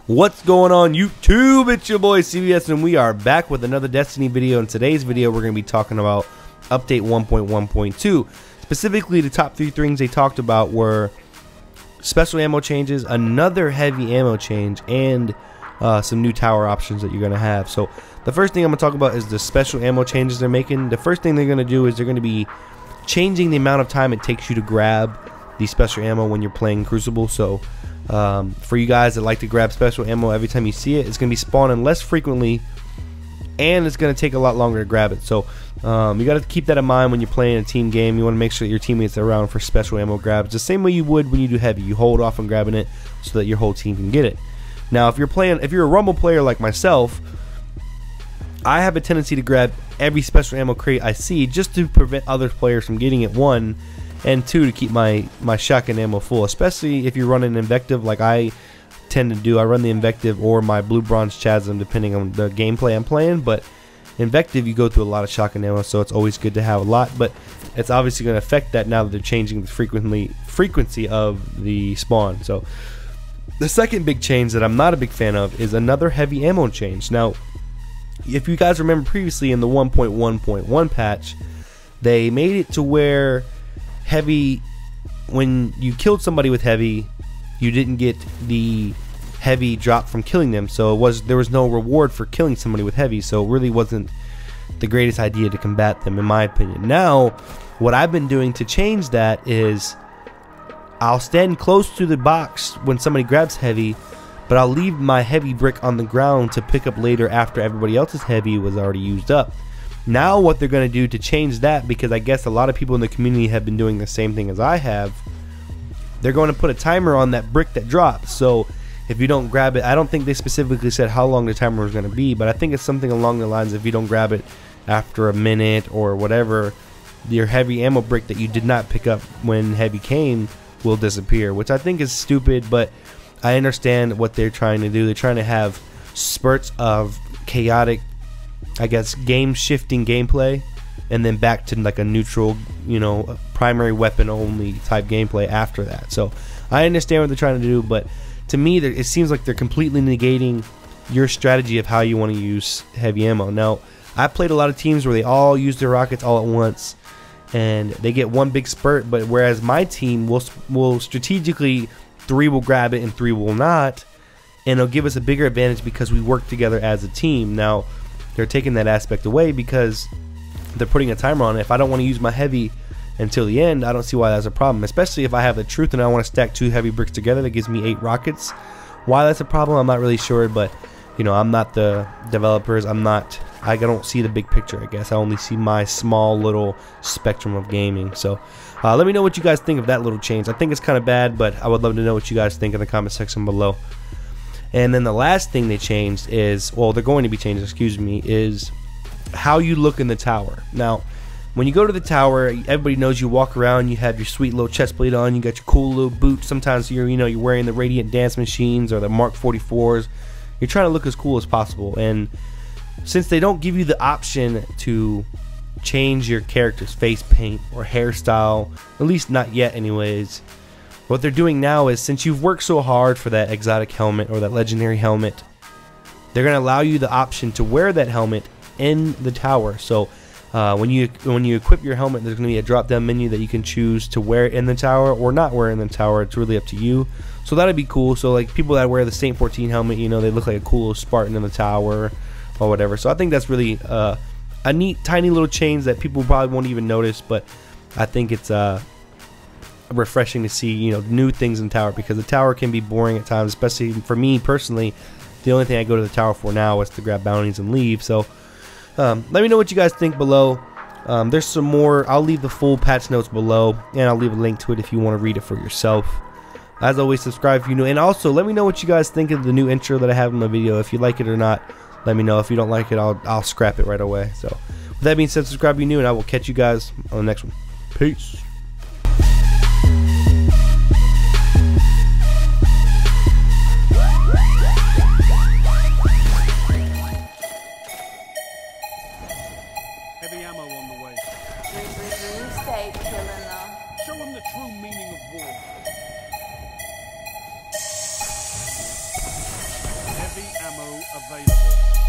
What's going on YouTube? It's your boy CBS and we are back with another Destiny video. In today's video we're going to be talking about update 1.1.2. Specifically the top 3 things they talked about were special ammo changes, another heavy ammo change, and some new tower options that you're going to have. So the first thing I'm going to talk about is the special ammo changes they're making. The first thing they're going to do is they're going to be changing the amount of time it takes you to grab the special ammo when you're playing Crucible. So for you guys that like to grab special ammo every time you see it, it's going to be spawning less frequently and it's going to take a lot longer to grab it. So you got to keep that in mind when you're playing a team game. You want to make sure that your teammates are around for special ammo grabs the same way you would when you do heavy. You hold off on grabbing it so that your whole team can get it. Now if you're a Rumble player like myself, I have a tendency to grab every special ammo crate I see just to prevent other players from getting it, 1, and 2, to keep my shotgun ammo full, especially if you're running invective like I tend to do. I run the invective or my blue bronze chasm depending on the gameplay I'm playing, but invective you go through a lot of shotgun ammo, so it's always good to have a lot. But it's obviously going to affect that now that they're changing the frequency of the spawn. So the second big change that I'm not a big fan of is another heavy ammo change. Now if you guys remember previously in the 1.1.1 patch, they made it to where heavy, when you killed somebody with heavy, you didn't get the heavy drop from killing them. So there was no reward for killing somebody with heavy, so it really wasn't the greatest idea to combat them, in my opinion. Now what I've been doing to change that is I'll stand close to the box when somebody grabs heavy, but I'll leave my heavy brick on the ground to pick up later after everybody else's heavy was already used up. Now what they're going to do to change that, because I guess a lot of people in the community have been doing the same thing as I have, they're going to put a timer on that brick that drops. So if you don't grab it, I don't think they specifically said how long the timer was going to be, but I think it's something along the lines of if you don't grab it after a minute or whatever, your heavy ammo brick that you did not pick up when heavy came will disappear, which I think is stupid, but I understand what they're trying to do. They're trying to have spurts of chaotic, I guess, game shifting gameplay and then back to like a neutral, you know, primary weapon only type gameplay after that. So I understand what they're trying to do, but to me it seems like they're completely negating your strategy of how you want to use heavy ammo. Now I played a lot of teams where they all use their rockets all at once and they get one big spurt, but whereas my team will strategically, 3 will grab it and 3 will not, and it'll give us a bigger advantage because we work together as a team. Now they're taking that aspect away because they're putting a timer on it. If I don't want to use my heavy until the end, I don't see why that's a problem, especially if I have the truth and I want to stack 2 heavy bricks together. That gives me 8 rockets. Why that's a problem, I'm not really sure, but you know, I'm not the developers. I don't see the big picture, I guess. I only see my small little spectrum of gaming. So let me know what you guys think of that little change. I think it's kind of bad, but I would love to know what you guys think in the comment section below. And then the last thing they changed is, well, they're going to be changing, excuse me, is how you look in the tower. Now when you go to the tower, everybody knows you walk around, you have your sweet little chest plate on, you got your cool little boots. Sometimes you're wearing the Radiant Dance Machines or the Mark 44s. You're trying to look as cool as possible, and since they don't give you the option to change your character's face paint or hairstyle, at least not yet anyways, what they're doing now is, since you've worked so hard for that exotic helmet or that legendary helmet, they're going to allow you the option to wear that helmet in the tower. So when you equip your helmet, there's going to be a drop down menu that you can choose to wear it in the tower or not wear it in the tower. It's really up to you. So that'd be cool. So like people that wear the Saint 14 helmet, you know, they look like a cool Spartan in the tower or whatever. So I think that's really a neat tiny little change that people probably won't even notice, but I think it's refreshing to see, you know, new things in the tower, because the tower can be boring at times, especially for me personally. The only thing I go to the tower for now is to grab bounties and leave. So let me know what you guys think below. There's some more. I'll leave the full patch notes below, and I'll leave a link to it if you want to read it for yourself. As always, subscribe if you're new, and also let me know what you guys think of the new intro that I have in my video. If you like it or not, let me know. If you don't like it, I'll scrap it right away. So with that being said, subscribe if you're new, and I will catch you guys on the next one. Peace. Heavy ammo on the way. Stay killing them. Show them the true meaning of war. heavy ammo available.